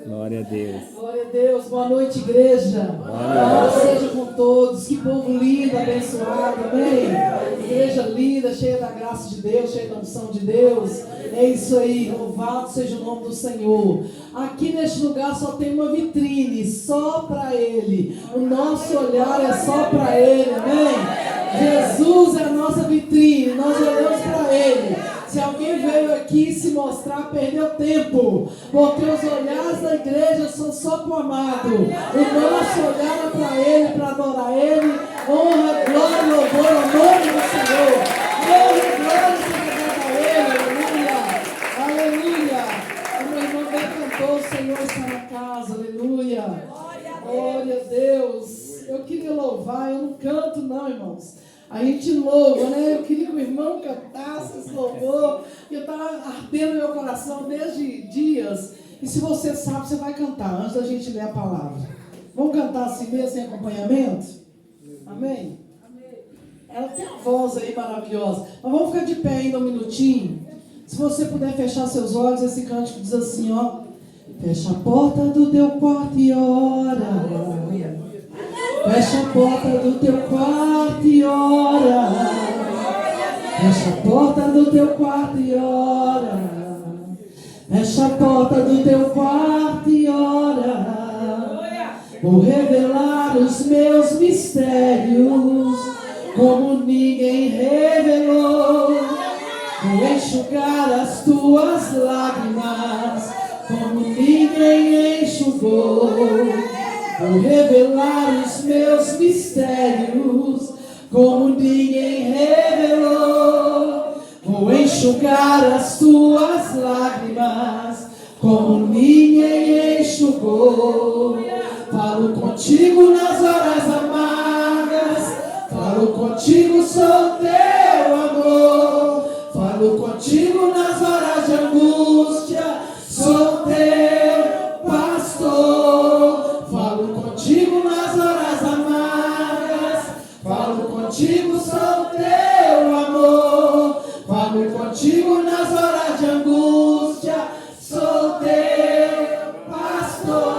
Glória a Deus. Glória a Deus. Boa noite, igreja. Paz seja com todos. Que povo lindo, abençoado. Amém? Igreja linda, cheia da graça de Deus, cheia da unção de Deus. É isso aí. Louvado seja o nome do Senhor. Aqui neste lugar só tem uma vitrine, só para Ele. O nosso olhar é só para Ele. Amém? Jesus é a nossa vitrine. Nós olhamos para Ele. Se alguém veio aqui se mostrar, perdeu tempo, porque os olhares da igreja são só para o amado. O nosso olhar é para Ele, para adorar Ele. Honra, glória, louvor ao nome do Senhor. Honra, glória, seja a Ele. Aleluia, aleluia. O meu irmão bem cantou, o Senhor está na casa, aleluia. Glória a Deus. Eu queria louvar, eu não canto não, irmãos. A gente louva, né? Eu queria que o irmão cantasse esse louvor. Eu estava ardendo no meu coração desde dias. E se você sabe, você vai cantar antes da gente ler a palavra. Vamos cantar assim mesmo, sem acompanhamento? Amém? Ela tem a voz aí maravilhosa. Mas vamos ficar de pé ainda um minutinho. Se você puder fechar seus olhos, esse cântico diz assim, ó. Fecha a porta do teu quarto e ora. Fecha a porta do teu quarto e ora. Fecha a porta do teu quarto e ora. Fecha a porta do teu quarto e ora. Vou revelar os meus mistérios como ninguém revelou. Vou enxugar as tuas lágrimas como ninguém enxugou. Vou revelar os meus mistérios como ninguém revelou. Vou enxugar as tuas lágrimas como ninguém enxugou. Falo contigo nas horas amargas, falo contigo, sou teu amor. Falo contigo nas horas de angústia, sou teu pastor. Falo contigo nas horas amargas, falo contigo, sou teu amor. Falo contigo nas horas de angústia, sou teu pastor.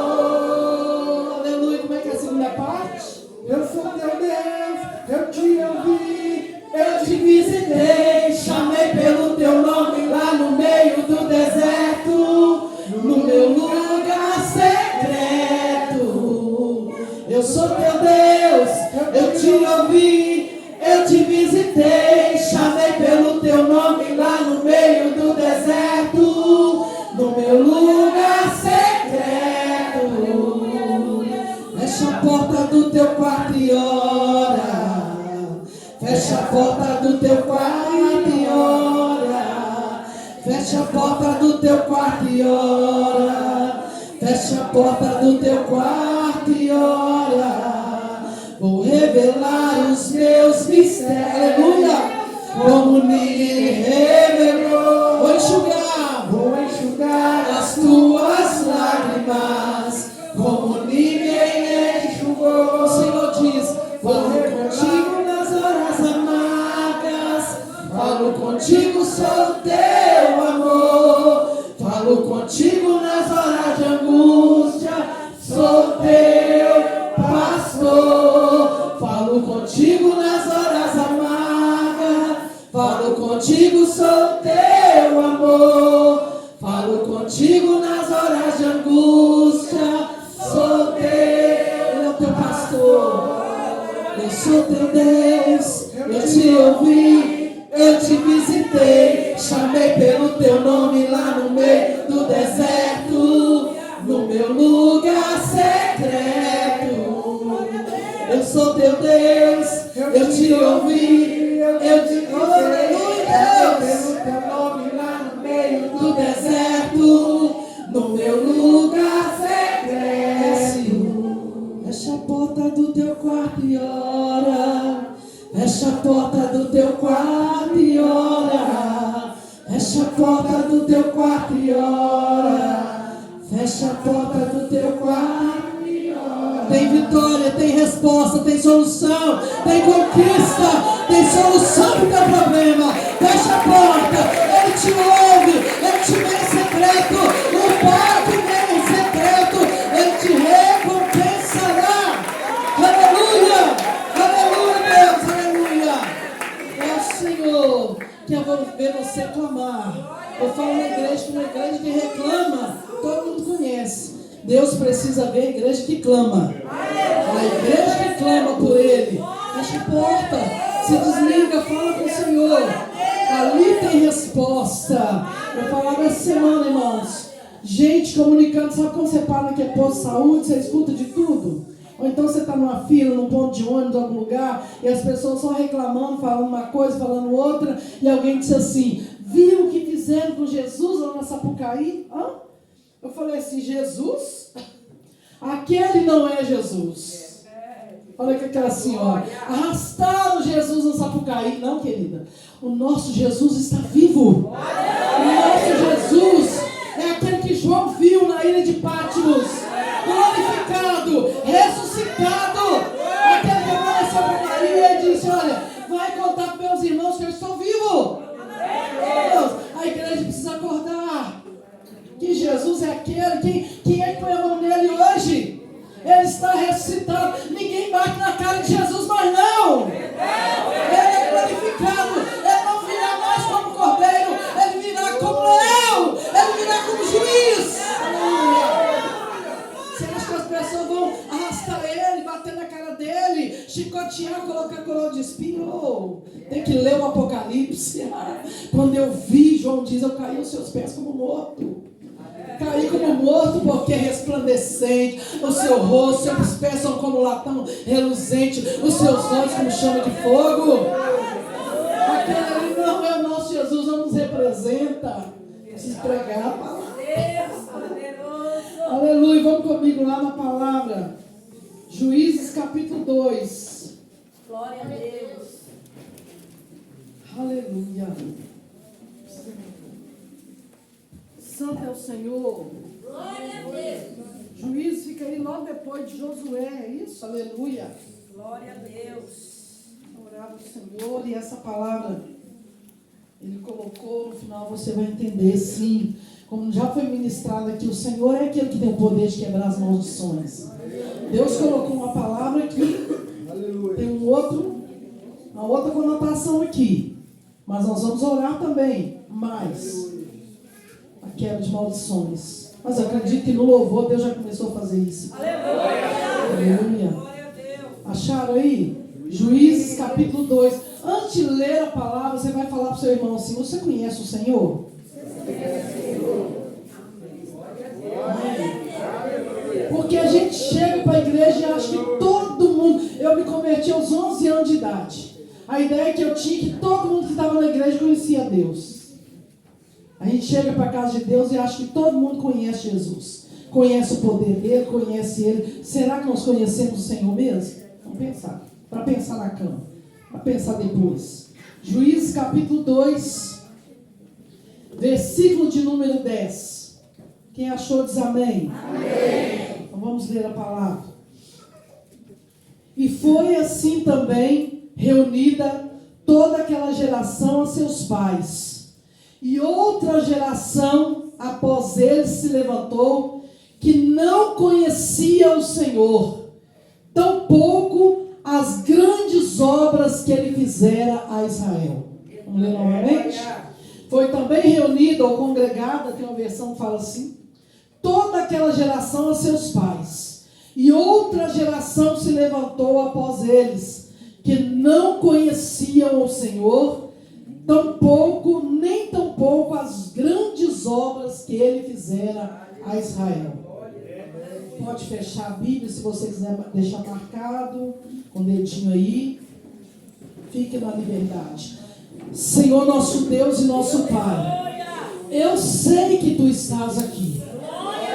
Aleluia. Como é que é a segunda parte? Eu sou teu Deus, eu te ouvi, eu te visitei, chamei pelo teu nome lá no meio do deserto, no meu lugar secreto. Eu sou teu Deus, eu te ouvi, eu te visitei, chamei pelo teu nome lá no meio do deserto, no meu lugar secreto. Fecha a porta do teu quarto e ora. Fecha a porta do teu quarto e ora. Fecha a porta do teu quarto e ora. Fecha a porta do teu quarto e ora. Vou revelar os meus mistérios, aleluia, como ninguém revelou. Vou enxugar as tuas lágrimas, como ninguém enxugou. O Senhor diz, falo contigo nas horas amargas, falo contigo, sou teu amor. Falo contigo nas horas de angústia, sou teu pastor. Falo contigo nas horas amargas, falo contigo, sou teu amor. Falo contigo nas horas de angústia, sou teu. Ele é o teu pastor. Eu sou teu Deus, eu te ouvi, eu te visitei, chamei pelo teu nome lá no meio do deserto, no meu lugar secreto. Eu sou teu Deus, eu te ouvi, eu te aleluia, pelo teu nome lá no meio do deserto, no meu lugar secreto. Fecha a porta do teu quarto e ora. Fecha a porta do teu quarto e ora. Fecha a porta do teu quarto e ora. Fecha a porta do teu quarto e ora. Tem vitória, tem resposta, tem solução, tem conquista, tem solução para o teu problema. Fecha a porta, Ele te ouve, Ele te vê em secreto. O Pai que vem em secreto ver você clamar. Eu falo na igreja que uma igreja que reclama, todo mundo conhece. Deus precisa ver a igreja que clama. A igreja que clama por Ele. Fecha a porta, se desliga, fala com o Senhor. Ali tem resposta. Eu falava essa semana, irmãos. Gente comunicando, sabe quando você para que é posto de saúde, você escuta de tudo? Ou então você está numa fila, num ponto de ônibus, em algum lugar, e as pessoas só reclamando, falando uma coisa, falando outra, e alguém disse assim: viu o que fizeram com Jesus lá na Sapucaí? Hã? Eu falei assim: Jesus? Aquele não é Jesus. Falei com aquela senhora: arrastaram Jesus no Sapucaí. Não, querida, o nosso Jesus está vivo. O nosso Jesus é aquele que João viu na ilha de Patmos, glorificado, ressuscitado. Aquele que apareceu para Maria e disse: olha, vai contar para meus irmãos que eu estou vivo. A igreja precisa acordar que Jesus é aquele. Quem é que põe a mão nele hoje? Ele está ressuscitado. Ninguém bate na cara de Jesus, mas não. Ele é glorificado. Ele não virá mais como cordeiro, ele virá como leão, ele virá como juiz. Você acha que as pessoas vão arrastar ele, bater na cara dele, chicotear, colocar coroa de espinho? Tem que ler o Apocalipse. Quando eu vi, João diz, eu caí aos seus pés como morto. Caí como morto porque é resplandecente. O seu rosto, seus pés são como latão reluzente, os seus olhos como chama de fogo. Aquele ali não é o nosso Jesus, não nos representa. Precisa pregar a palavra. Aleluia, vamos comigo lá na palavra. Juízes capítulo 2. Glória a Deus. Aleluia. Santo é o Senhor. Glória a Deus. Juízes fica aí logo depois de Josué, é isso? Aleluia. Glória a Deus. Orar ao Senhor, e essa palavra Ele colocou, no final você vai entender, sim. Como já foi ministrado aqui, o Senhor é aquele que tem o poder de quebrar as maldições. Deus colocou uma palavra aqui, tem uma outra conotação aqui. Mas nós vamos orar também, mais a quebra de maldições. Mas eu acredito que no louvor Deus já começou a fazer isso. Aleluia. Acharam aí? Juízes capítulo 2. Antes de ler a palavra, você vai falar para o seu irmão assim: você conhece o Senhor? Porque a gente chega para a igreja e acha que todo mundo... Eu me converti aos 11 anos de idade. A ideia que eu tinha é que todo mundo que estava na igreja conhecia Deus. A gente chega para a casa de Deus e acha que todo mundo conhece Jesus. Conhece o poder dele, conhece ele. Será que nós conhecemos o Senhor mesmo? Vamos pensar. Para pensar na cama. Para pensar depois. Juízes capítulo 2, versículo de número 10. Quem achou diz amém. Amém. Então vamos ler a palavra. E foi assim também reunida toda aquela geração a seus pais. E outra geração após eles se levantou, que não conhecia o Senhor, tampouco as grandes obras que ele fizera a Israel. Vamos ler novamente? Foi também reunida ou congregada, tem uma versão que fala assim, toda aquela geração a seus pais. E outra geração se levantou após eles, que não conheciam o Senhor, tampouco, nem tampouco as grandes obras que ele fizera a Israel. Pode fechar a Bíblia se você quiser deixar marcado, com o dedinho aí. Fique na liberdade. Senhor nosso Deus e nosso Pai, eu sei que Tu estás aqui.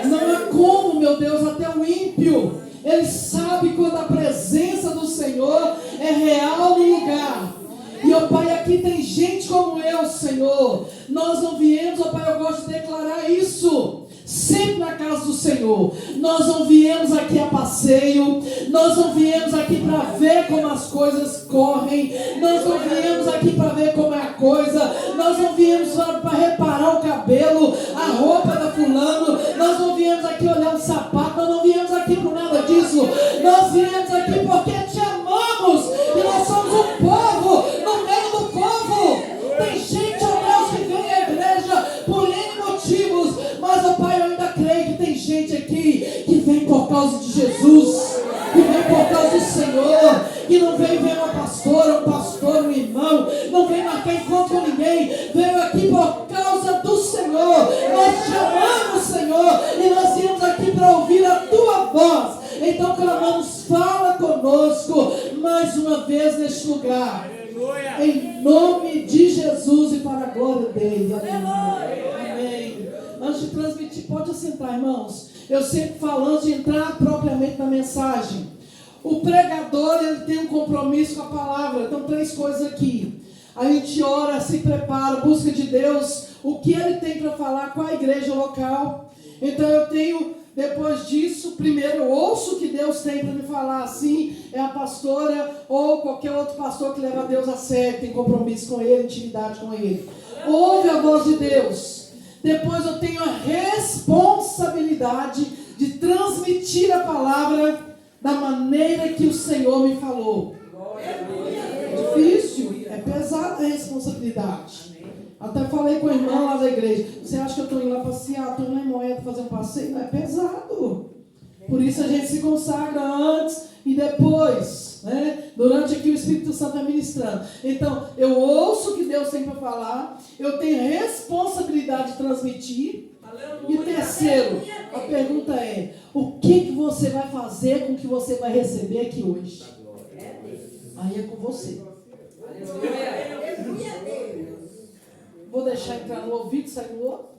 Não é como, meu Deus, até o ímpio, ele sabe quando a presença do Senhor é real no lugar. E, ó Pai, aqui tem gente como eu, Senhor. Nós não viemos, ó Pai, eu gosto de declarar isso sempre na casa do Senhor. Nós não viemos aqui a passeio. Nós não viemos aqui para ver como as coisas correm. Nós não viemos aqui para ver como é a coisa. Nós não viemos para reparar o cabelo, a roupa da fulano. Nós não viemos aqui olhar o sapato. Nós não viemos aqui por nada disso. Nós viemos aqui porque te amamos. E nós somos um povo no meio do povo. Tem gente, ó Deus, causa de Jesus, que vem por causa do Senhor, que não veio ver uma pastora, um pastor, um irmão, não veio marcar encontro com ninguém, veio aqui por causa do Senhor. Nós te amamos, Senhor, e nós viemos aqui para ouvir a tua voz. Então clamamos, fala conosco mais uma vez neste lugar. Aleluia. Em nome de Jesus e para a glória dele. Amém. Antes de transmitir, pode assentar, irmãos. Eu sempre falo, antes de entrar propriamente na mensagem, o pregador, ele tem um compromisso com a palavra. Então, 3 coisas aqui. A gente ora, se prepara, busca de Deus o que ele tem para falar com a igreja local. Então, eu tenho, depois disso, primeiro eu ouço o que Deus tem para me falar. Assim, é a pastora ou qualquer outro pastor que leva Deus a sério, tem compromisso com ele, intimidade com ele. Ouve a voz de Deus. Depois eu tenho a responsabilidade de transmitir a palavra da maneira que o Senhor me falou. É difícil, é pesada a responsabilidade. Até falei com o irmão lá da igreja. Você acha que eu estou indo lá passear? Estou indo lá em Moeda fazer um passeio? Não, é pesado. Por isso a gente se consagra antes e depois, né? Durante aqui o Espírito Santo é ministrando. Então, eu ouço o que Deus tem para falar. Eu tenho responsabilidade de transmitir. E terceiro, a pergunta é: o que você vai fazer com o que você vai receber aqui hoje? Aí é com você. Vou deixar entrar no ouvido e sair no outro?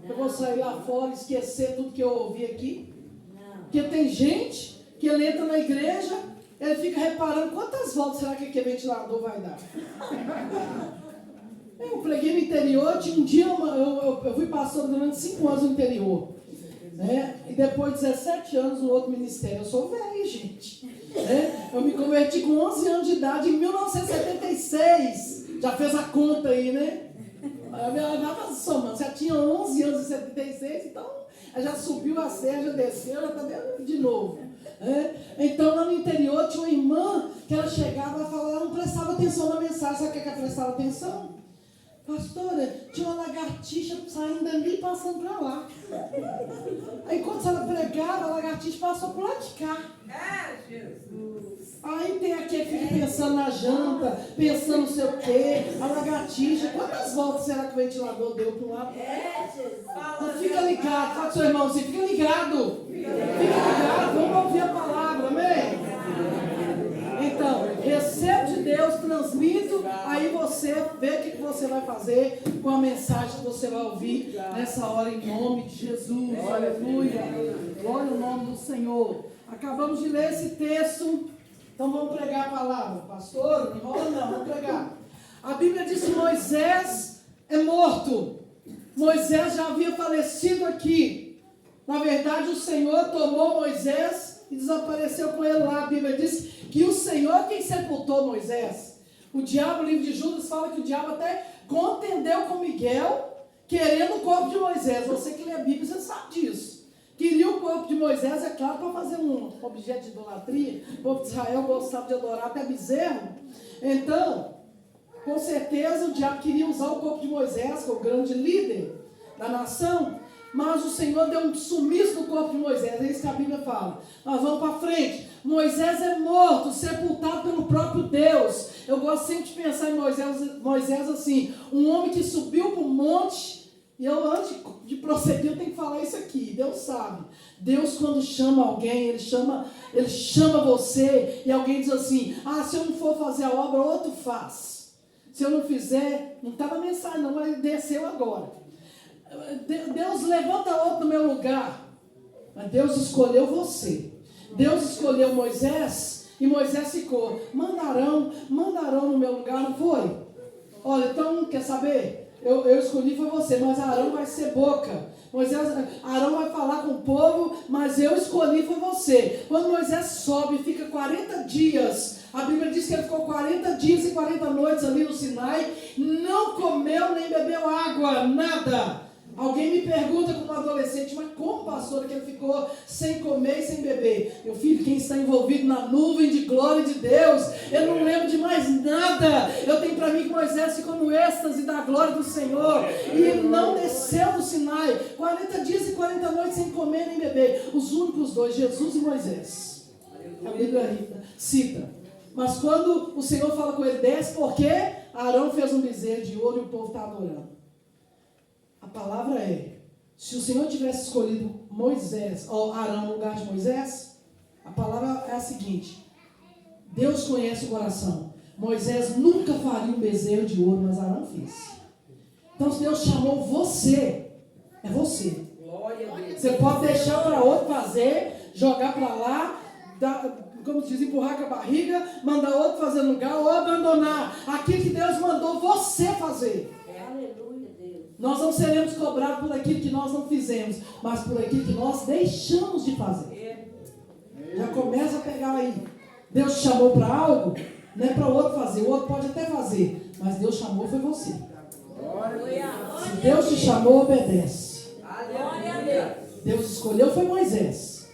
Eu vou sair lá fora e esquecer tudo que eu ouvi aqui? Porque tem gente que ele entra na igreja, ele fica reparando quantas voltas será que aquele ventilador vai dar. Eu preguei no interior, tinha um dia, eu fui pastor durante 5 anos no interior, né? E depois de 17 anos no outro ministério. Eu sou velho, gente, né? Eu me converti com 11 anos de idade em 1976. Já fez a conta aí, né? Eu já estava somando, já tinha 11 anos em 76, então já subiu a serra, já desceu, já está vendo de novo. Então lá no interior tinha uma irmã que ela chegava e falava, ela não prestava atenção na mensagem. Sabe o que ela prestava atenção? Pastora, tinha uma lagartixa saindo ali e passando para lá. Aí quando ela pregava, a lagartixa passou para lá de cá. Jesus! Aí tem aquele que fica pensando na janta, pensando não sei o quê, a lagartixa. Quantas voltas será que o ventilador deu para um lado? Então fica ligado, fala com seu irmão assim, fica ligado. Fica ligado, vamos ouvir a palavra, amém? Então, recebo de Deus, transmito, aí você vê o que você vai fazer com a mensagem que você vai ouvir nessa hora, em nome de Jesus. Aleluia. Glória ao nome do Senhor. Acabamos de ler esse texto, então vamos pregar a palavra. Pastor, não enrola não, vamos pregar. A Bíblia diz que Moisés é morto. Moisés já havia falecido aqui. Na verdade, o Senhor tomou Moisés e desapareceu com ele lá. A Bíblia diz que o Senhor quem sepultou Moisés. O diabo, o livro de Judas fala que o diabo até contendeu com Miguel, querendo o corpo de Moisés. Você que lê a Bíblia, você sabe disso. Queria o corpo de Moisés, é claro, para fazer um objeto de idolatria. O povo de Israel gostava de adorar até bezerro. Então, com certeza o diabo queria usar o corpo de Moisés, que é o grande líder da nação. Mas o Senhor deu um sumiço no corpo de Moisés. É isso que a Bíblia fala. Nós vamos para frente. Moisés é morto, sepultado pelo próprio Deus. Eu gosto sempre de pensar em Moisés assim, um homem que subiu para o monte. E eu, antes de prosseguir, eu tenho que falar isso aqui. Deus sabe. Deus, quando chama alguém, Ele chama você. E alguém diz assim, se eu não for fazer a obra, outro faz. Se eu não fizer, não está na mensagem não, mas desceu agora. Deus levanta outro no meu lugar. Mas Deus escolheu você. Deus escolheu Moisés e Moisés ficou. Mandarão no meu lugar, não foi? Olha, então, quer saber? Eu escolhi foi você, mas Arão vai ser boca. Arão vai falar com o povo, mas eu escolhi foi você. Quando Moisés sobe e fica 40 dias, a Bíblia diz que ele ficou 40 dias e 40 noites ali no Sinai, não comeu nem bebeu água, nada. Alguém me pergunta como adolescente, mas como, pastor, que ele ficou sem comer e sem beber? Meu filho, quem está envolvido na nuvem de glória de Deus, eu não lembro de mais nada. Eu tenho para mim que Moisés ficou no êxtase da glória do Senhor e ele não desceu do Sinai. 40 dias e 40 noites sem comer nem beber. Os únicos dois, Jesus e Moisés. A Bíblia cita. Mas quando o Senhor fala com ele, desce, porque Arão fez um bezerro de ouro e o povo está adorando. A palavra é, se o Senhor tivesse escolhido Moisés, ou Arão no lugar de Moisés, a palavra é a seguinte: Deus conhece o coração. Moisés nunca faria um bezerro de ouro, mas Arão fez. Então Deus chamou você, é você. Você pode deixar para outro fazer, jogar para lá, como se diz, empurrar com a barriga, mandar outro fazer no lugar, ou abandonar aquilo que Deus mandou você fazer. Nós não seremos cobrados por aquilo que nós não fizemos, mas por aquilo que nós deixamos de fazer. Já começa a pegar aí. Deus te chamou para algo, não é para o outro fazer. O outro pode até fazer, mas Deus chamou foi você. Se Deus te chamou, obedece. Deus escolheu foi Moisés.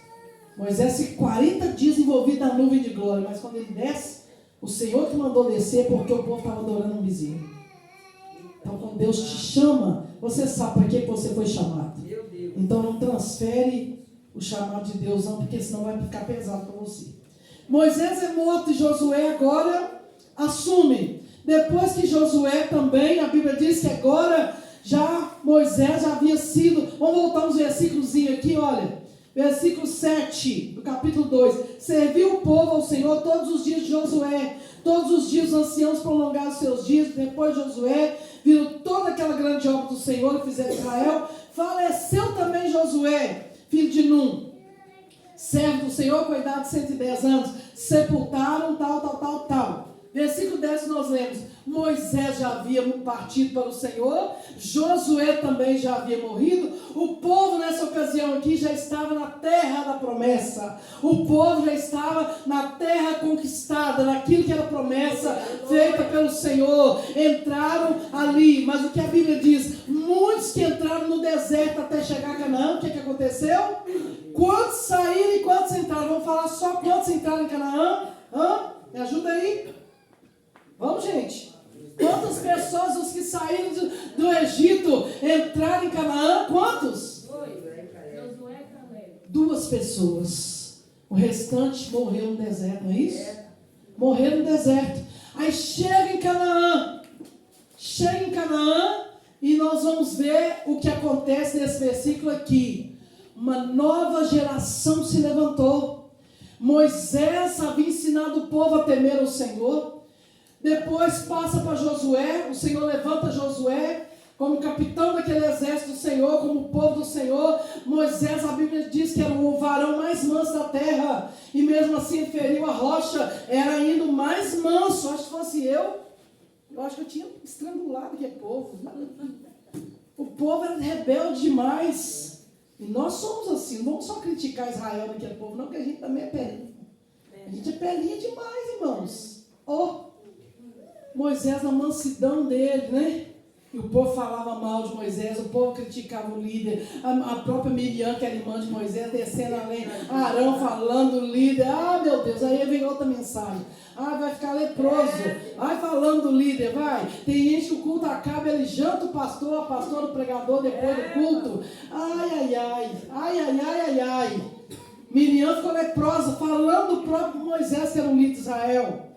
Moisés ficou 40 dias envolvido na nuvem de glória, mas quando ele desce, o Senhor que mandou descer porque o povo estava adorando um bezerro. Então, quando Deus te chama, você sabe para que você foi chamado. Então, não transfere o chamado de Deus, não, porque senão vai ficar pesado para você. Moisés é morto e Josué agora assume. Depois que Josué também, a Bíblia diz que agora Moisés já havia sido. Vamos voltar uns versículos aqui, olha. Versículo 7 do capítulo 2. Serviu o povo ao Senhor todos os dias de Josué. Todos os dias os anciãos prolongaram seus dias. Depois de Josué, viram toda aquela grande obra do Senhor que fizeram Israel. Faleceu também Josué, filho de Num, servo do Senhor, com a idade de 110 anos. Sepultaram tal. Versículo 10 nós lemos: Moisés já havia partido para o Senhor, Josué também já havia morrido. O povo nessa ocasião aqui já estava na terra da promessa. O povo já estava na terra conquistada, naquilo que era promessa feita pelo Senhor. Entraram ali, mas o que a Bíblia diz? Muitos que entraram no deserto até chegar a Canaã, o que aconteceu? Quantos saíram e quantos entraram? Vamos falar só quantos entraram em Canaã? Me ajuda aí. Vamos, gente. Quantas pessoas, os que saíram do Egito, entraram em Canaã? Quantos? 2 pessoas. O restante morreu no deserto, não é isso? Morreram no deserto. Aí chega em Canaã. E nós vamos ver o que acontece nesse versículo aqui. Uma nova geração se levantou. Moisés havia ensinado o povo a temer o Senhor. Depois passa para Josué, o Senhor levanta Josué como capitão daquele exército do Senhor, como o povo do Senhor. Moisés, a Bíblia diz que era o varão mais manso da terra, e mesmo assim feriu a rocha, era ainda o mais manso. Acho que fosse eu acho que eu tinha estrangulado aquele povo. O povo era rebelde demais, e nós somos assim. Não vamos só criticar Israel naquele povo, não, porque a gente também é pelinha. A gente é pelinha demais, irmãos. Moisés na mansidão dele, né? E o povo falava mal de Moisés, o povo criticava o líder, a própria Miriam, que era irmã de Moisés, descendo além, Arão falando do líder. Meu Deus, aí vem outra mensagem. Vai ficar leproso. Vai falando do líder, vai. Tem gente que o culto acaba, ele janta o pastor, a pastora, o pregador depois do culto. Ai. Miriam ficou leprosa, falando do próprio Moisés, que era um líder de Israel.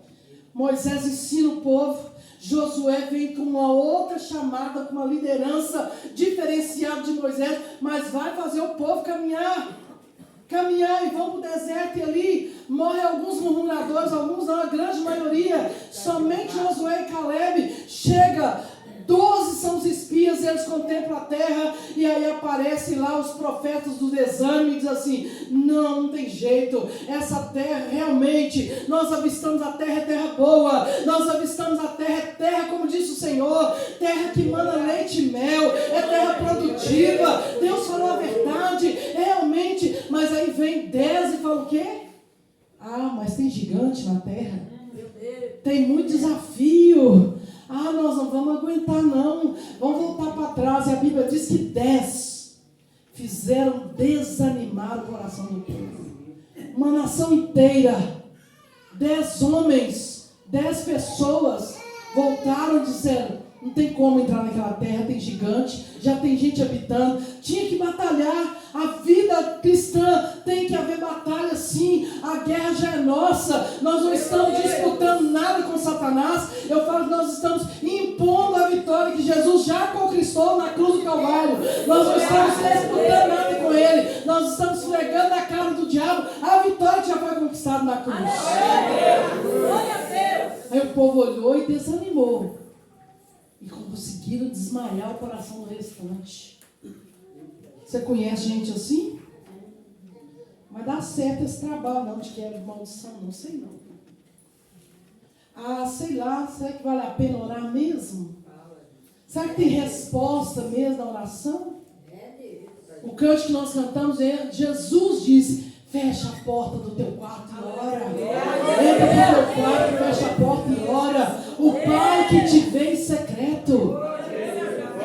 Moisés ensina o povo. Josué vem com uma outra chamada, com uma liderança diferenciada de Moisés, mas vai fazer o povo caminhar e vão para o deserto, e ali morrem alguns murmuradores, alguns não, a grande maioria. Somente Josué e Caleb chega. 12 são os espias, eles contemplam a terra, e aí aparecem lá os profetas do desânimo e dizem assim: não tem jeito, essa terra realmente, nós avistamos a terra, é terra boa, nós avistamos a terra, é terra, como disse o Senhor, terra que mana leite e mel, é terra produtiva. Deus falou a verdade, realmente. Mas aí vem 10 e fala o quê? Mas tem gigante na terra, tem muito desafio. Nós não vamos aguentar não, vamos voltar para trás. atrás, e a Bíblia diz que 10 fizeram desanimar o coração do povo. Uma nação inteira, 10 homens, 10 pessoas voltaram dizendo: não tem como entrar naquela terra, tem gigante, já tem gente habitando, tinha que batalhar. A vida cristã tem que haver batalha, sim. A guerra já é nossa. Nós não estamos disputando nada com Satanás. Eu falo que nós estamos impondo a vitória que Jesus já conquistou na cruz do Calvário. Nós não estamos disputando nada com ele. Nós estamos esfregando a cara do diabo a vitória que já foi conquistada na cruz. Aí o povo olhou e desanimou. E conseguiram desmaiar o coração do restante. Você conhece gente assim? Vai dar certo esse trabalho, não, de quebra de maldição, não sei não. Ah, sei lá, será que vale a pena orar mesmo? Será que tem resposta mesmo na oração? O canto que nós cantamos é: Jesus disse: fecha a porta do teu quarto e ora. Entra no teu quarto, fecha a porta e ora. O Pai que te vê em secreto,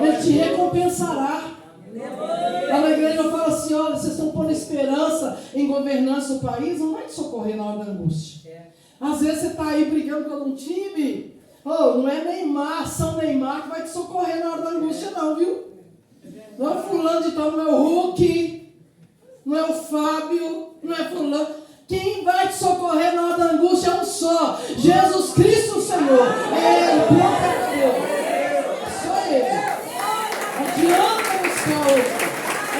Ele te recompensará. Lá na igreja eu falo assim: olha, vocês estão pondo esperança em governança do país, não vai te socorrer na hora da angústia. Às vezes você está aí brigando por um time, não é Neymar, São Neymar que vai te socorrer na hora da angústia não, viu? Não é fulano de tal, não é o Hulk, não é o Fábio, não é fulano. Quem vai te socorrer na hora da angústia é um só: Jesus Cristo, o Senhor. É Ele, pronto. Só Ele. Adianta buscar outro.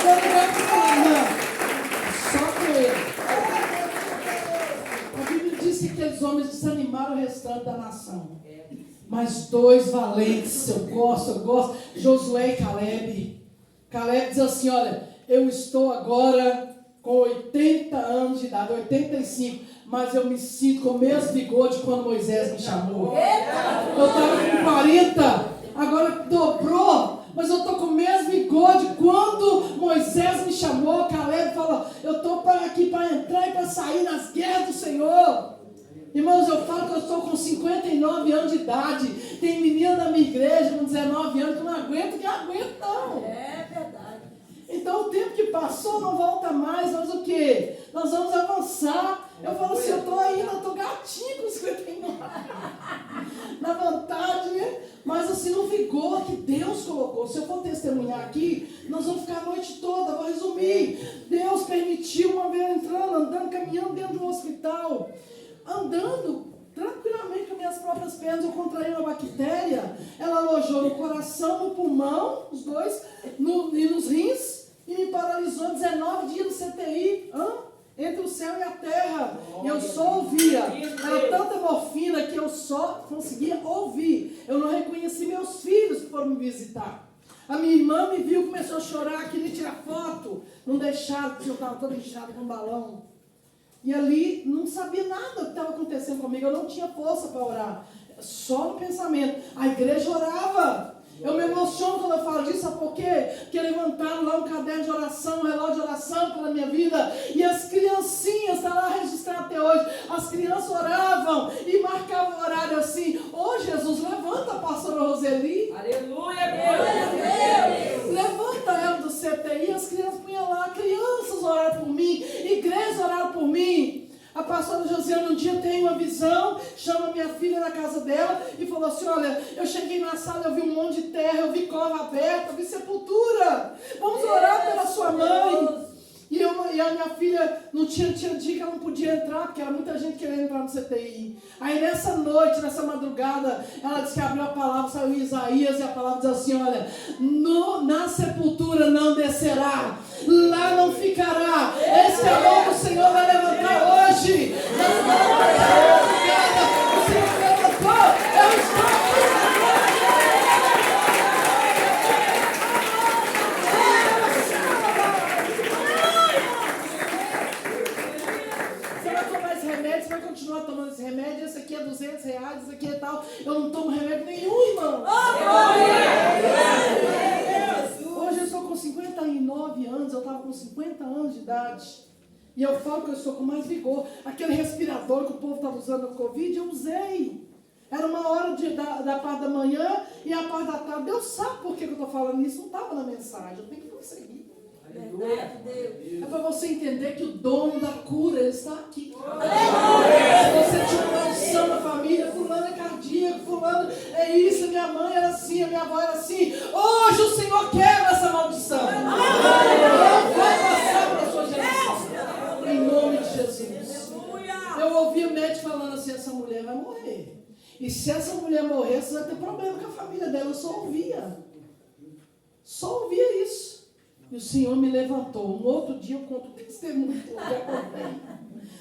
Agora não vai falar, não. Só com Ele. A Bíblia diz que aqueles homens desanimaram o restante da nação. Mas 2 valentes, eu gosto, Josué e Caleb. Caleb diz assim: olha, eu estou agora com 80 anos de idade, 85, mas eu me sinto com o mesmo vigor de quando Moisés me chamou. Eu estava com 40, agora dobrou, mas eu estou com o mesmo vigor de quando Moisés me chamou. Caleb falou: eu estou aqui para entrar e para sair nas guerras do Senhor. Irmãos, eu falo que eu estou com 59 anos de idade. Tem menina da minha igreja com 19 anos que não aguento não. É verdade. Então o tempo que passou não volta mais, mas o quê? Nós vamos avançar. Eu falo assim: eu estou ainda, eu estou gatinho com 59. Na vontade, né? Mas assim, no vigor que Deus colocou. Se eu for testemunhar aqui, nós vamos ficar a noite toda. Vou resumir. Deus permitiu uma vez entrando, andando, caminhando dentro do hospital. Andando tranquilamente com minhas próprias pernas, eu contraí uma bactéria. Ela alojou no coração, no pulmão, os dois, e nos rins, e me paralisou 19 dias no CTI, entre o céu e a terra. E eu só ouvia. Era tanta morfina que eu só conseguia ouvir. Eu não reconheci meus filhos que foram me visitar. A minha irmã me viu, começou a chorar, queria tirar foto. Não deixaram, porque eu estava toda inchada com um balão. E ali não sabia nada do que estava acontecendo comigo. Eu não tinha força para orar. Só no pensamento. A igreja orava. Eu me emociono quando eu falo disso. Sabe por quê? Porque levantaram lá um caderno de oração, um relógio de oração pela minha vida. E as criancinhas, está lá registrado até hoje. As crianças oravam e marcavam o horário assim: ô Jesus, levanta a pastora Roseli. Aleluia, glória a Deus. Levanta ela do CTI. As crianças punham lá. Crianças oraram por mim. Igrejas oraram por mim. A pastora Josiana um dia tem uma visão, chama minha filha na casa dela e falou assim: olha, eu cheguei na sala, eu vi um monte de terra, eu vi cova aberta, eu vi sepultura. Vamos orar pela sua mãe. E a minha filha não tinha dia que ela não podia entrar, porque era muita gente querendo entrar no CTI. Aí nessa noite, nessa madrugada, ela disse que abriu a palavra, saiu em Isaías, e a palavra diz assim: olha, na sepultura não descerá, lá não ficará. Esse é a mão do Senhor vai levantar hoje. Nessa madrugada, o Senhor levantou, eu estou aqui. Você vai continuar tomando esse remédio, esse aqui é R$200, esse aqui é tal. Eu não tomo remédio nenhum, irmão. Hoje eu estou com 59 anos, eu estava com 50 anos de idade. E eu falo que eu estou com mais vigor. Aquele respirador que o povo estava usando no Covid, eu usei. Era uma hora da parte da manhã e a parte da tarde. Deus sabe por que eu estou falando isso. Não estava na mensagem. Eu tenho que conseguir. É para você entender que o dono da cura, ele está aqui. Se você tinha uma maldição na família, fulano é cardíaco, fulano é isso, minha mãe era assim, a minha avó era assim. Hoje o Senhor quebra essa maldição. Não vai passar para a sua geração. Em nome de Jesus. Eu ouvi o médico falando assim, essa mulher vai morrer. E se essa mulher morrer, você vai ter problema com a família dela. Eu só ouvia. Só ouvia isso. E o Senhor me levantou. Um outro dia eu conto o testemunho que eu acordei.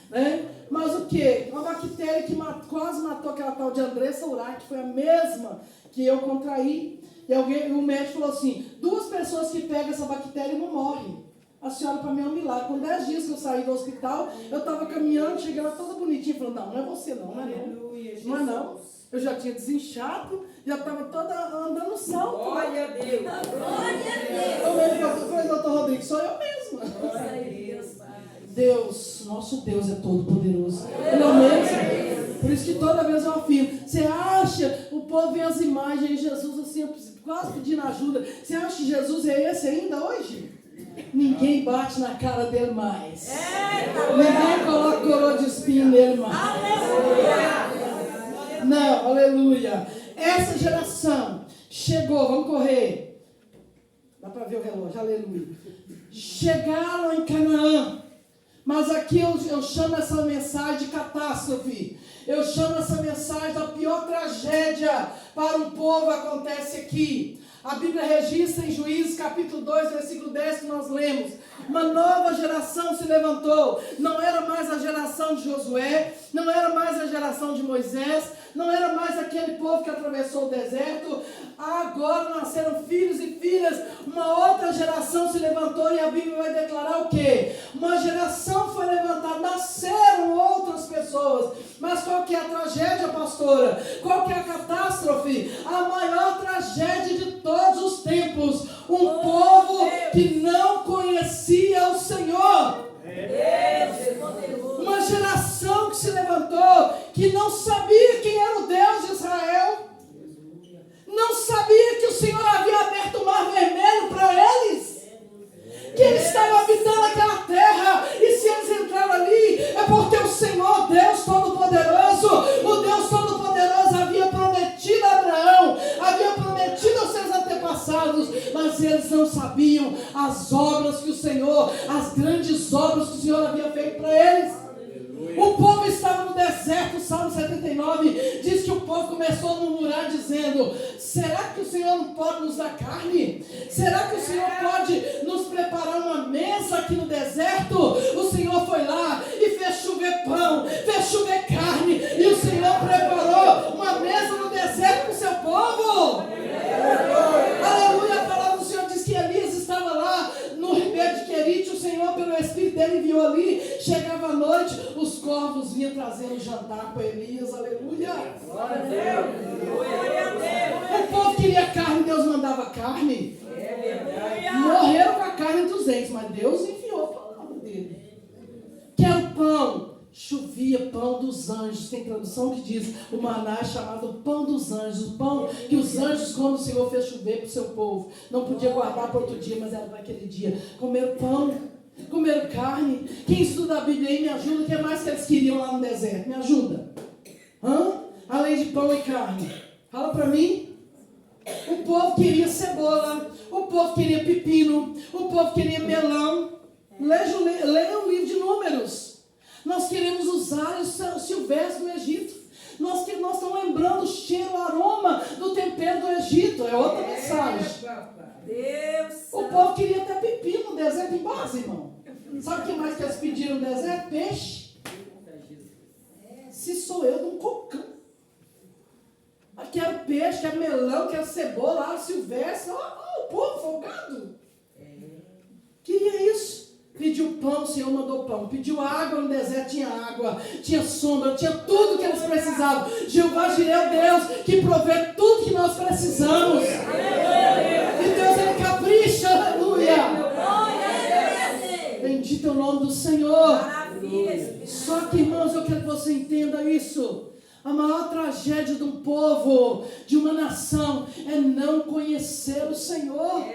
Né? Mas o quê? Uma bactéria que quase matou aquela tal de Andressa Urach, que foi a mesma que eu contraí. E o médico falou assim, 2 pessoas que pegam essa bactéria não morrem. A senhora, para mim, é um milagre. Com 10 dias que eu saí do hospital, eu estava caminhando, cheguei lá toda bonitinha, falando, não é você não, não é não. Não é não. Eu já tinha desinchado, já estava toda andando no salto. Glória a Deus. Eu falei, doutor Rodrigo, sou eu mesma. Deus, nosso Deus é todo poderoso. Ele é o mesmo. Por isso que toda vez eu afirmo, você acha, o povo vê as imagens de Jesus assim, quase pedindo ajuda. Você acha que Jesus é esse ainda hoje? Ninguém bate na cara dele mais. Ninguém coloca coroa de espinho nele mais. Não, aleluia. Essa geração chegou, vamos correr. Dá para ver o relógio, aleluia. Chegaram em Canaã. Mas aqui eu chamo essa mensagem de catástrofe. Eu chamo essa mensagem da pior tragédia para um povo acontece aqui. A Bíblia registra em Juízes capítulo 2, versículo 10 que nós lemos. Uma nova geração se levantou. Não era mais a geração de Josué, não era mais a geração de Moisés, não era mais aquele povo que atravessou o deserto. Agora nasceram filhos e filhas. Uma outra geração se levantou e a Bíblia vai declarar o quê? Uma geração foi levantada, nasceram outras pessoas. Mas qual que é a tragédia, pastora? Qual que é a catástrofe? A maior tragédia de todos os tempos. Um povo que não conhecia o Senhor. Uma geração que se levantou, que não sabia quem era o Deus de Israel. Não sabia que o Senhor havia aberto o mar vermelho para eles. Que eles estavam habitando aquela terra. E se eles entraram ali, é porque o Senhor, Deus Todo-Poderoso, o Deus Todo-Poderoso havia prometido a Abraão, havia prometido aos seus antepassados, mas eles não sabiam as obras que o Senhor, as grandes obras que o Senhor havia feito para eles. O povo estava no deserto, o Salmo 79 diz que o povo começou a murmurar dizendo, será que o Senhor não pode nos dar carne? Será que o Senhor pode nos preparar uma mesa aqui no deserto? O Senhor foi lá e fez chover pão, fez chover carne, e o Senhor preparou uma mesa no deserto para o seu povo. Aleluia, a palavra do Senhor diz que Elias estava lá no ribeiro de Querite, o Senhor pelo Espírito dele enviou ali, chegava à noite, os corvos vinham trazendo jantar para Elias, aleluia. Glória a Deus. Glória a Deus. O povo queria carne, Deus mandava carne. Morreram com a carne entre os dentes, mas Deus enviou a palavra dele. Quero pão. Chovia pão dos anjos. Tem tradução que diz o maná é chamado pão dos anjos. O pão que os anjos, quando o Senhor fez chover para o seu povo, não podia guardar para outro dia, mas era para aquele dia. Comeram pão, comeram carne. Quem estuda a Bíblia aí me ajuda. O que mais que eles queriam lá no deserto? Me ajuda. Além de pão e carne. Fala para mim. O povo queria cebola, o povo queria pepino, o povo queria melão. Leia o livro de Números. Nós queremos usar o silvestre do Egito. Nós estamos lembrando o cheiro, o aroma do tempero do Egito. É outra mensagem. O povo queria até pepino no deserto em base, irmão. Sabe o que mais que eles pediram no deserto? Peixe. Se sou eu de um cocão. Quero peixe, quero melão, quero cebola, alho silvestre. O povo folgado. Queria isso. Pediu pão, o Senhor mandou pão. Pediu água, no deserto tinha água, tinha sombra, tinha tudo que eles precisavam. Jeová Jireh é o Deus que provê tudo que nós precisamos. E Deus, Ele capricha, aleluia. Bendito é o nome do Senhor. Só que, irmãos, eu quero que você entenda isso. A maior tragédia de um povo, de uma nação, é não conhecer o Senhor.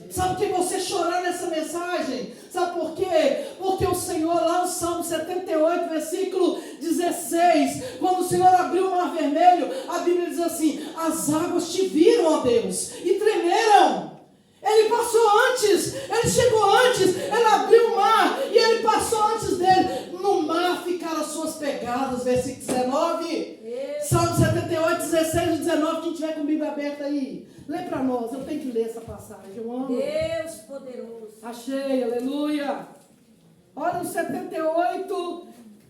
Sabe o que você chorar nessa mensagem? Sabe por quê? Porque o Senhor, lá no Salmo 78, versículo 16, quando o Senhor abriu o mar vermelho, a Bíblia diz assim: as águas te viram, ó Deus, e tremeram. Ele passou antes, ele chegou antes, ele abriu o mar e ele passou antes dele. No mar ficaram as suas pegadas, versículo 19. Salmo 78, 16 e 19, quem tiver com a Bíblia aberta aí, lê para nós, eu tenho que ler essa passagem, eu amo. Deus poderoso. Achei, aleluia. Olha o 78,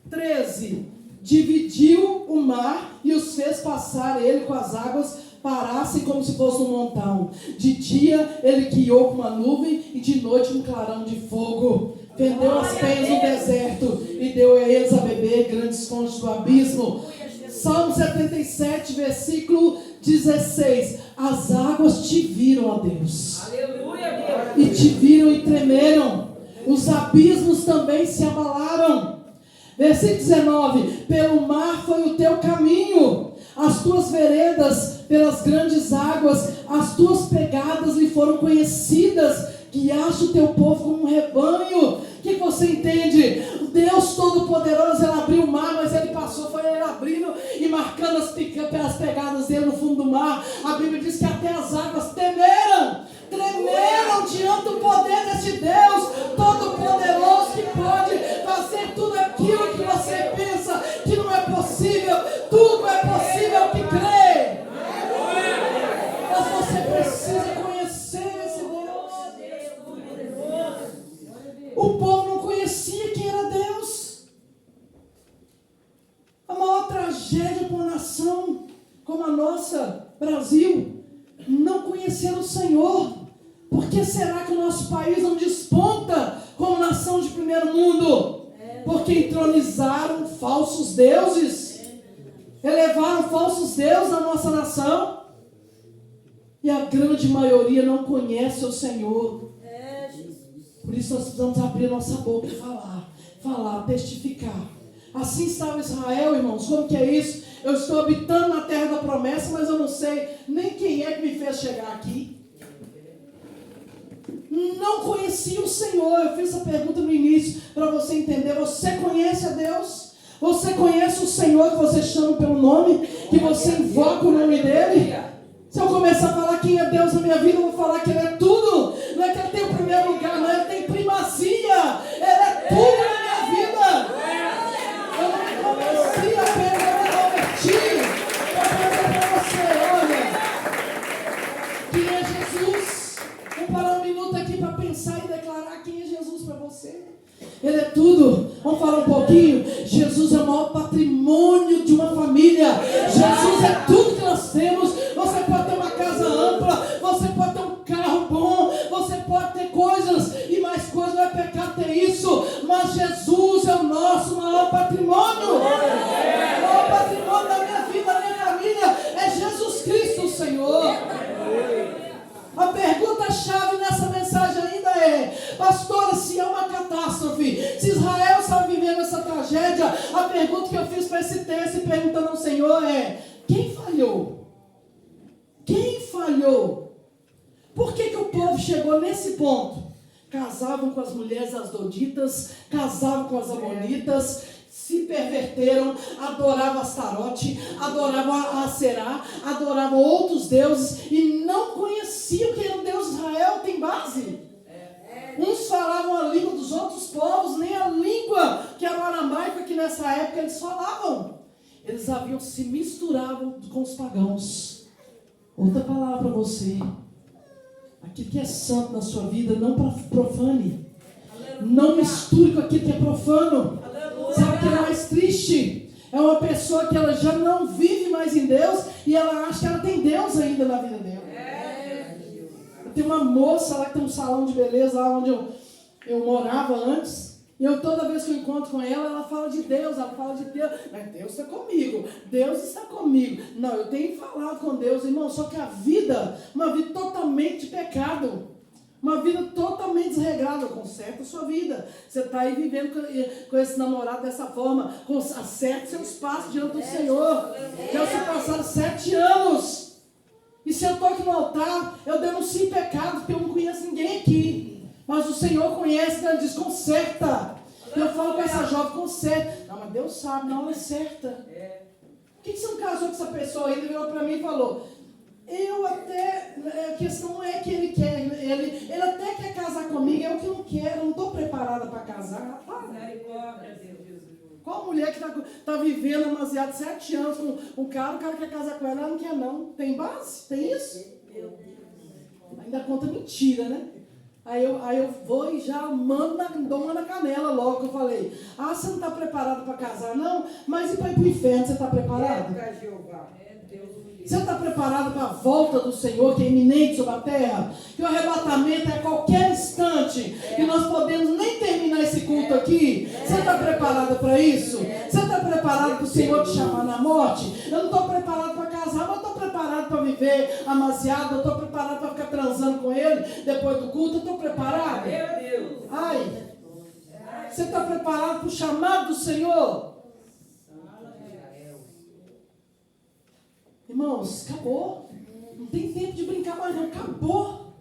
13. Dividiu o mar e os fez passar ele com as águas, parassem como se fosse um montão. De dia ele guiou com uma nuvem e de noite um clarão de fogo. Fendeu as penhas no deserto e deu a eles a beber grandes fontes do abismo. Salmo 77, versículo 16. As águas te viram, ó Deus. Aleluia, Deus. E te viram e tremeram. Os abismos também se abalaram. Versículo 19. Pelo mar foi o teu caminho, as tuas veredas pelas grandes águas, as tuas pegadas lhe foram conhecidas. Guiaste o teu povo como um rebanho. O que você entende? O Deus Todo-Poderoso, ele abriu o mar, mas ele passou, foi ele abrindo e marcando as pegadas dele no fundo do mar. A Bíblia diz que até as águas tremeram diante do poder desse Deus Todo-Poderoso, que pode fazer tudo aquilo que você pensa que não é possível. Tudo é possível que crê. Mas você precisa conhecer esse Deus. O povo não conhecia quem era Deus. A maior tragédia para uma nação como a nossa, Brasil, não conhecer o Senhor. Por que será que o nosso país não desponta como nação de primeiro mundo? Porque entronizaram falsos deuses. Elevaram falsos deuses na nossa nação. E a grande maioria não conhece o Senhor. Por isso nós precisamos abrir nossa boca e falar, testificar. Assim estava Israel, irmãos. Como que é isso? Eu estou habitando na terra da promessa, mas eu não sei nem quem é que me fez chegar aqui. Não conhecia o Senhor. Eu fiz essa pergunta no início para você entender. Você conhece a Deus? Você conhece o Senhor que você chama pelo nome? Que você invoca o nome dele? Se eu começar a falar quem é Deus na minha vida, eu vou falar que Ele é tudo. Não é que Ele tem o primeiro lugar, não. Ele tem primazia. Ele é tudo na minha vida. Eu não conhecia apenas, eu me converti. Eu vou dizer para você, olha, quem é Jesus? Vamos parar um minuto aqui para pensar e declarar quem é Jesus para você. Ele é tudo. Vamos falar um pouquinho. Jesus é o maior patrimônio de uma família. Jesus é tudo que nós temos. Você pode ter uma casa ampla, você pode ter um carro bom, você pode ter coisas e mais coisas. Não é pecado ter isso, mas Jesus é o nosso maior patrimônio. O maior patrimônio da minha vida, da minha família é Jesus Cristo, o Senhor. A pergunta-chave nessa mensagem ainda é: pastora, se é uma catástrofe, se Israel está vivendo essa tragédia, a pergunta que eu fiz para esse texto e perguntando ao Senhor é: quem falhou? Quem falhou? Por que o povo chegou nesse ponto? Casavam com as mulheres asdoditas, casavam com as amonitas, se perverteram, adoravam Astarote, adoravam a Aserá, adoravam outros deuses e não conheciam quem era o Deus de Israel. Tem base. Uns falavam a língua dos outros povos, nem a língua que era o aramaico, que nessa época eles falavam. Eles haviam se misturavam com os pagãos. Outra palavra para você: aquilo que é santo na sua vida, não profane. Não misture com aquilo que é profano. Sabe o que é mais triste? É uma pessoa que ela já não vive mais em Deus e ela acha que ela tem Deus ainda na vida dela. Tem uma moça lá que tem um salão de beleza lá onde eu morava antes. E toda vez que eu encontro com ela, ela fala de Deus, Mas Deus está comigo, Deus está comigo. Não, eu tenho falado com Deus, irmão, só que uma vida totalmente de pecado. Uma vida totalmente desregrada. Conserta a sua vida. Você está aí vivendo com esse namorado dessa forma. Acerte seus passos diante do Senhor. Já se passaram 7 anos. E se eu estou aqui no altar, eu denuncio pecado, porque eu não conheço ninguém aqui. Mas o Senhor conhece, então Ele diz, conserta. Eu falo com essa jovem, conserta. Não, mas Deus sabe, na hora certa. Por que você não casou com essa pessoa ainda? Ele virou para mim e falou, a questão não é que ele quer, ele até quer casar comigo, eu que não quero, eu não estou preparada para casar. Qual mulher que está vivendo demasiado 7 anos com o cara quer casar com ela não quer não. Tem base? Tem isso? Ainda conta mentira, né? Aí eu vou e já dou uma na canela logo, que eu falei, você não está preparado para casar não? Mas e para ir para o inferno, você está preparado? Você está preparado para a volta do Senhor, que é iminente sobre a terra? Que o arrebatamento é a qualquer instante. E nós podemos nem terminar esse culto aqui. Você está preparado para isso? Você está preparado para o Senhor te chamar na morte? Eu não estou preparado para casar, mas estou preparado para viver amaziado. Eu estou preparado para ficar transando com Ele depois do culto. Eu estou preparado? Ai, você está preparado para o chamado do Senhor? Irmãos, acabou. Não tem tempo de brincar mais não. Acabou.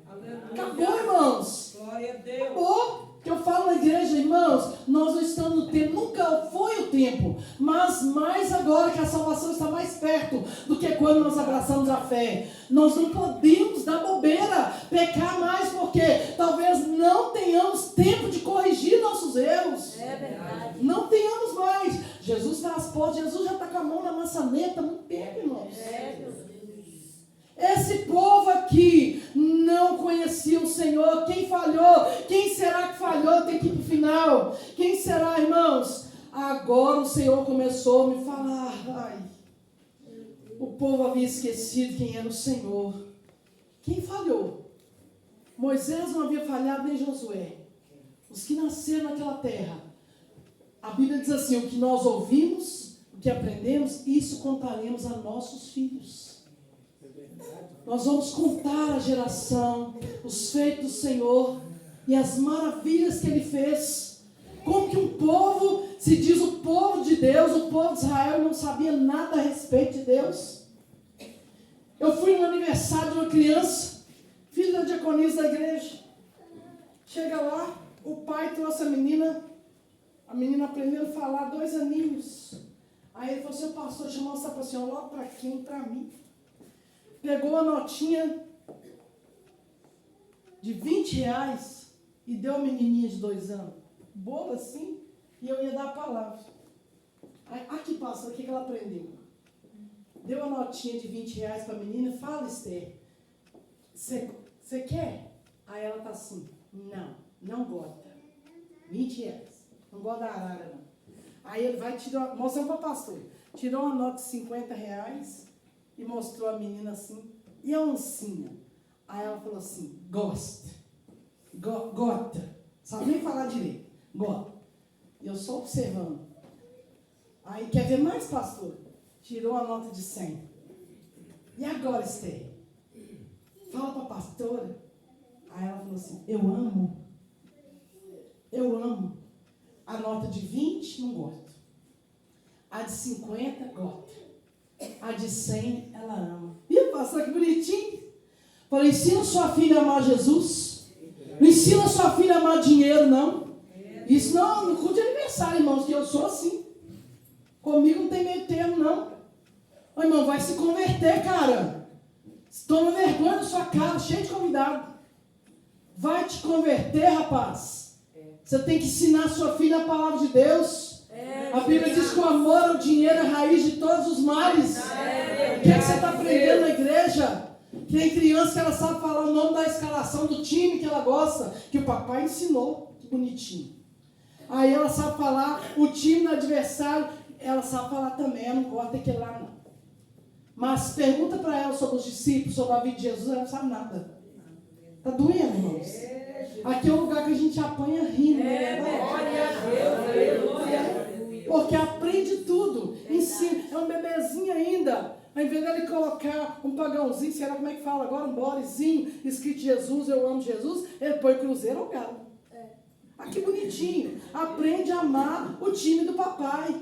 Acabou, irmãos. Acabou. Que eu falo na igreja, irmãos, nós não estamos no tempo, nunca foi o tempo, mas mais agora que a salvação está mais perto do que quando nós abraçamos a fé. Nós não podemos dar bobeira, pecar mais, porque talvez não tenhamos tempo de corrigir nossos erros. É verdade. Não tenhamos mais. Jesus está às portas, Jesus já está com a mão na maçaneta há muito tempo, irmãos. Esse povo aqui não conhecia o Senhor. Quem falhou? Quem será que falhou? Tem que ir para o final. Quem será, irmãos? Agora o Senhor começou a me falar. Ai, o povo havia esquecido quem era o Senhor. Quem falhou? Moisés não havia falhado, nem Josué. Os que nasceram naquela terra. A Bíblia diz assim, o que nós ouvimos, o que aprendemos, isso contaremos a nossos filhos. Nós vamos contar a geração, os feitos do Senhor e as maravilhas que Ele fez. Como que um povo, se diz o povo de Deus, o povo de Israel, não sabia nada a respeito de Deus. Eu fui no aniversário de uma criança, filho da diaconisa da igreja. Chega lá, o pai trouxe a menina aprendendo a falar 2 aninhos. Aí ele falou, seu pastor chamou essa para o senhor, logo para quem? Para mim. Pegou a notinha de R$20 e deu a menininha de 2 anos. Boa assim, e eu ia dar a palavra. Aí, aqui, pastor, o que ela aprendeu? Deu a notinha de R$20 para a menina, fala, Esther, você quer? Aí ela tá assim, não gosta. R$20, não gosta da arara, não. Aí ele vai tirar, mostrando para o pastor, tirou uma nota de R$50 e mostrou a menina assim, e a oncinha? Aí ela falou assim, gosta, sabe nem falar direito, gosta. E eu só observando. Aí, quer ver mais, pastor? Tirou a nota de 100. E agora, Esther? Fala para a pastora. Aí ela falou assim, eu amo. A nota de 20, não gosto. A de 50, gosta. A de 100, ela ama. Ih, pastor, que bonitinho. Falei, ensina sua filha a amar Jesus. Não ensina sua filha a amar dinheiro, não. Isso não culto de aniversário, irmãos, que eu sou assim. Comigo não tem meio termo, não. Ô, irmão, vai se converter, cara. Toma vergonha na sua cara, cheio de convidado. Vai te converter, rapaz. Você tem que ensinar sua filha a palavra de Deus. A Bíblia diz que o amor ao dinheiro é a raiz de todos os males. O que é que você está aprendendo na igreja? Tem criança que ela sabe falar o nome da escalação do time que ela gosta, que o papai ensinou. Que bonitinho. Aí ela sabe falar o time do adversário, ela sabe falar também, ela não gosta daquele lá não. Mas pergunta para ela sobre os discípulos, sobre a vida de Jesus, ela não sabe nada. Está doendo, irmãos? Aqui é um lugar que a gente apanha rindo. Porque aprende tudo. Ensina. É um bebezinho ainda. Ao invés dele colocar um vagãozinho, sei lá como é que fala agora, um bolezinho, escrito Jesus, eu amo Jesus, ele põe cruzeiro ou galo. Ah, que bonitinho. Aprende a amar o time do papai.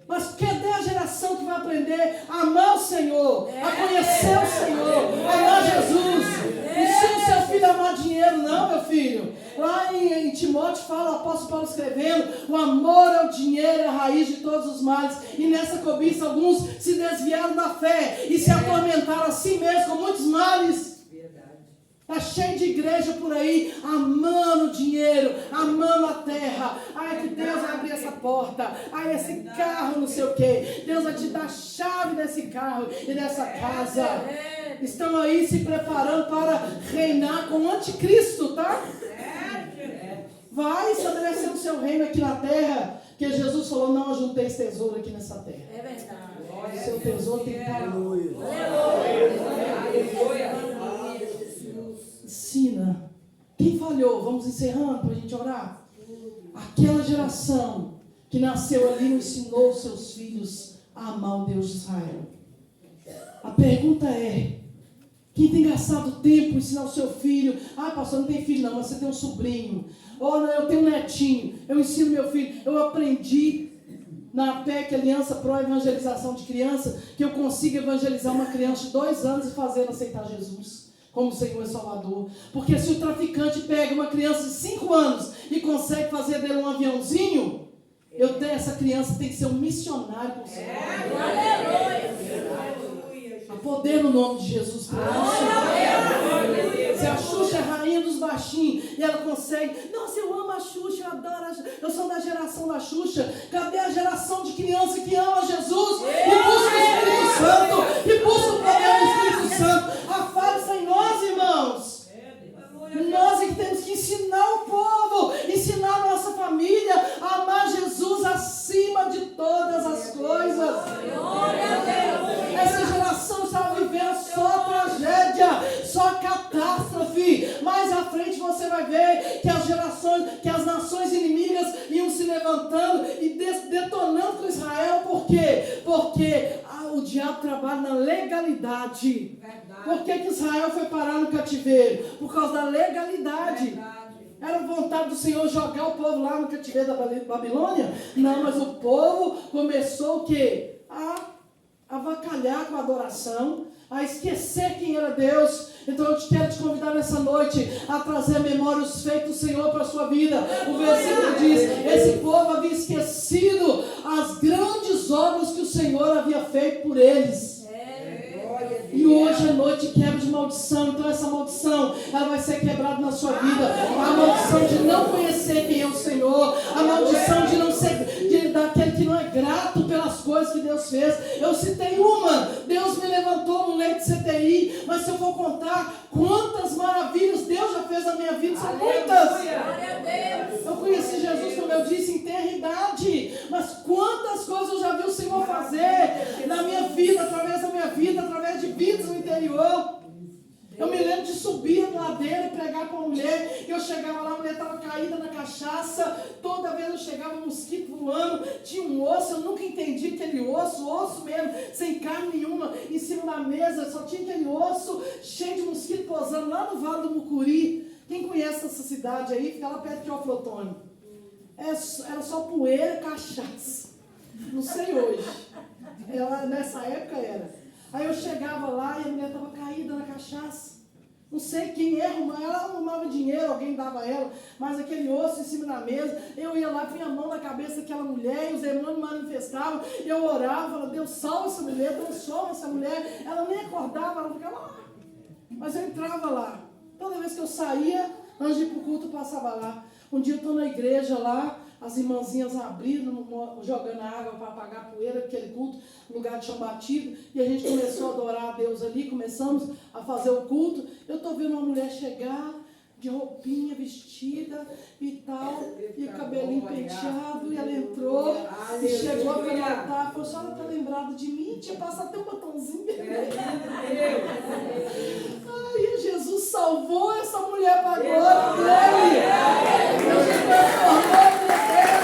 Mas cadê a geração que vai aprender a amar o Senhor, a conhecer o Senhor, a amar Jesus? Ensina o seu filho a amar dinheiro, não, meu filho. Lá em Timóteo fala, o apóstolo Paulo escrevendo, o amor ao dinheiro é a raiz de todos os males. E nessa cobiça alguns se desviaram da fé e se atormentaram a si mesmos com muitos males. Está cheio de igreja por aí, amando o dinheiro, amando a terra. Ai, que Deus vai abrir essa porta. Ai, esse carro, não sei o quê. Deus vai te dar a chave desse carro e dessa casa. Estão aí se preparando para reinar com o anticristo, tá? Vai estabelecer o seu reino aqui na terra. Porque Jesus falou, não ajunteis tesouro aqui nessa terra. É verdade. O seu tesouro tem que estar lá. Ensina. Quem falhou? Vamos encerrando para a gente orar. Aquela geração que nasceu ali não ensinou seus filhos a amar o Deus de Israel. A pergunta é, quem tem gastado tempo ensinar o seu filho? Ah, pastor, não tem filho não, mas você tem um sobrinho. Oh, não, eu tenho um netinho. Eu ensino meu filho. Eu aprendi na PEC, Aliança Pro Evangelização de Criança, que eu consigo evangelizar uma criança de 2 anos e fazer ela aceitar Jesus como Senhor e Salvador. Porque se o traficante pega uma criança de 5 anos e consegue fazer dele um aviãozinho, essa criança tem que ser um missionário com o Senhor. A poder no nome de Jesus. Se a Xuxa é rainha dos baixinhos e ela consegue, nossa, eu amo a Xuxa, eu adoro, eu sou da geração da Xuxa. Cadê a geração de criança que ama Jesus e busca o Espírito Santo, e busca o poder do Espírito Santo? A falha está em nós, irmãos. Nós é que temos que ensinar o povo, ensinar a nossa família a amar Jesus acima de todas as coisas. Essa geração estava vivendo só tragédia, só catástrofe. Mais à frente você vai ver que as nações inimigas iam se levantando e detonando com Israel. Por quê? Porque o diabo trabalha na legalidade. Por que Israel foi parar no cativeiro? Por causa da legalidade. Era vontade do Senhor jogar o povo lá no cativeiro da Babilônia? Não, mas o povo começou o quê? A avacalhar com a adoração, a esquecer quem era Deus. Então eu quero te convidar nessa noite a trazer à memória os feitos do Senhor para a sua vida. O versículo diz, esse povo havia esquecido as grandes obras que o Senhor havia feito por eles. E hoje à noite quebra de maldição. Então essa maldição, ela vai ser quebrada na sua vida. A maldição de não conhecer quem é o Senhor. A maldição de não ser daquele que não é grato pelas coisas que Deus fez. Eu citei uma. Deus me levantou no leito de CTI. Mas se eu for contar quantas maravilhas Deus já fez na minha vida, são muitas. Eu conheci Jesus, como eu disse, em eternidade. Mas quantas coisas eu já vi o Senhor fazer na minha vida, através da minha vida, através de vidas no interior. Eu me lembro de subir na ladeira e pregar para uma mulher. Eu chegava lá, a mulher estava caída na cachaça. Toda vez eu chegava, um mosquito voando. Tinha um osso, eu nunca entendi aquele osso mesmo, sem carne nenhuma, em cima da mesa. Só tinha aquele osso cheio de mosquito posando lá no Vale do Mucuri. Quem conhece essa cidade aí, fica lá perto de Teoflotone. Era só poeira e cachaça. Não sei hoje. Nessa época era. Aí eu chegava lá e a mulher estava caída na cachaça. Não sei quem ia arrumar. Ela arrumava dinheiro, alguém dava a ela. Mas aquele osso em cima da mesa. Eu ia lá, punha a mão na cabeça daquela mulher. E os demônios manifestavam. Eu orava, falava, Deus salva essa mulher, transforma essa mulher. Ela nem acordava, ela ficava lá. Mas eu entrava lá. Toda vez que eu saía, antes de ir para o culto, eu passava lá. Um dia eu estou na igreja lá. As irmãzinhas abrindo, jogando água para apagar a poeira, aquele culto, lugar de chão batido. E a gente começou a adorar a Deus ali, começamos a fazer o culto. Eu estou vendo uma mulher chegar, de roupinha, vestida e tal, e o cabelinho penteado, e ela entrou, e chegou para o altar, falou, a senhora está lembrada de mim? Tinha passado até um botãozinho. Ai, Jesus salvou essa mulher para a glória dele. Jesus transformou a vida dela.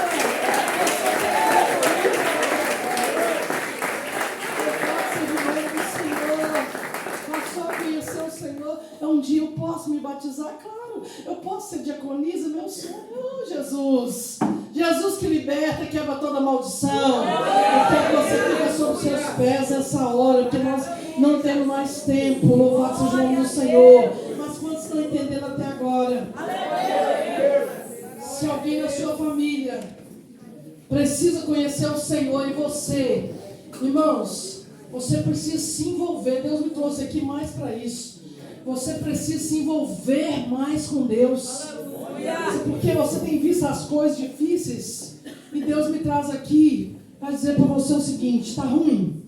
Eu posso ser diaconisa, meu sonho. Oh, Jesus. Jesus que liberta, quebra toda maldição. Eu quero que você fique sobre os seus pés essa hora, porque nós não temos mais tempo. Louvado seja o nome do Senhor. Mas quantos estão entendendo até agora? Se alguém na sua família precisa conhecer o Senhor e você, irmãos, você precisa se envolver. Deus me trouxe aqui mais para isso. Você precisa se envolver mais com Deus. Porque você tem visto as coisas difíceis e Deus me traz aqui para dizer para você o seguinte: está ruim.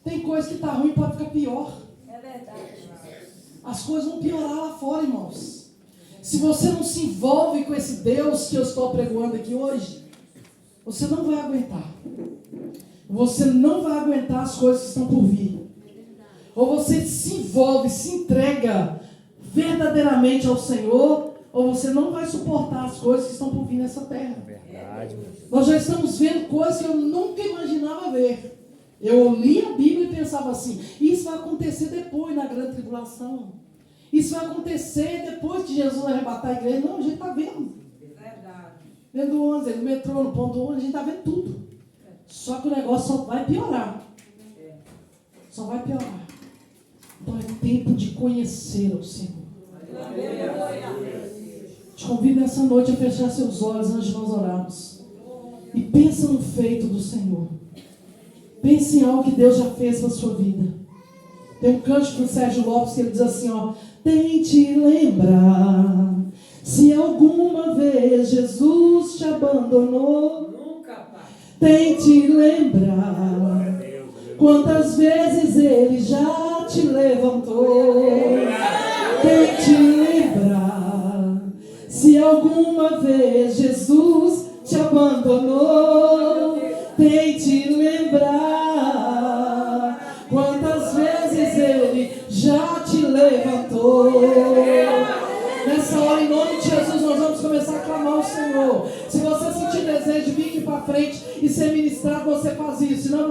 Tem coisa que está ruim, pode ficar pior. É verdade. As coisas vão piorar lá fora, irmãos. Se você não se envolve com esse Deus que eu estou apregoando aqui hoje, você não vai aguentar. Você não vai aguentar as coisas que estão por vir. Ou você se envolve, se entrega verdadeiramente ao Senhor, ou você não vai suportar as coisas que estão por vir nessa terra. Verdade. Nós já estamos vendo coisas que eu nunca imaginava ver. Eu li a Bíblia e pensava assim: isso vai acontecer depois, na grande tribulação. Isso vai acontecer depois que Jesus arrebatar a igreja. Não, a gente está vendo. Verdade. Dentro do ônibus, no metrô, no ponto do ônibus, a gente está vendo tudo. Só que o negócio só vai piorar. Só vai piorar. Então é tempo de conhecer o Senhor. Te convido nessa noite a fechar seus olhos antes de nós orarmos. E pensa no feito do Senhor. Pense em algo que Deus já fez na sua vida. Tem um cântico do Sérgio Lopes que ele diz assim, ó: tente lembrar se alguma vez Jesus te abandonou. Nunca, pai. Tente lembrar quantas vezes Ele já te levantou. Tente lembrar se alguma vez Jesus te abandonou. Tente lembrar quantas vezes Ele já te levantou. Nessa hora, em nome de Jesus, nós vamos começar a clamar ao Senhor. Se você sentir desejo de vir aqui para frente e ser ministrado, você faz isso. Senão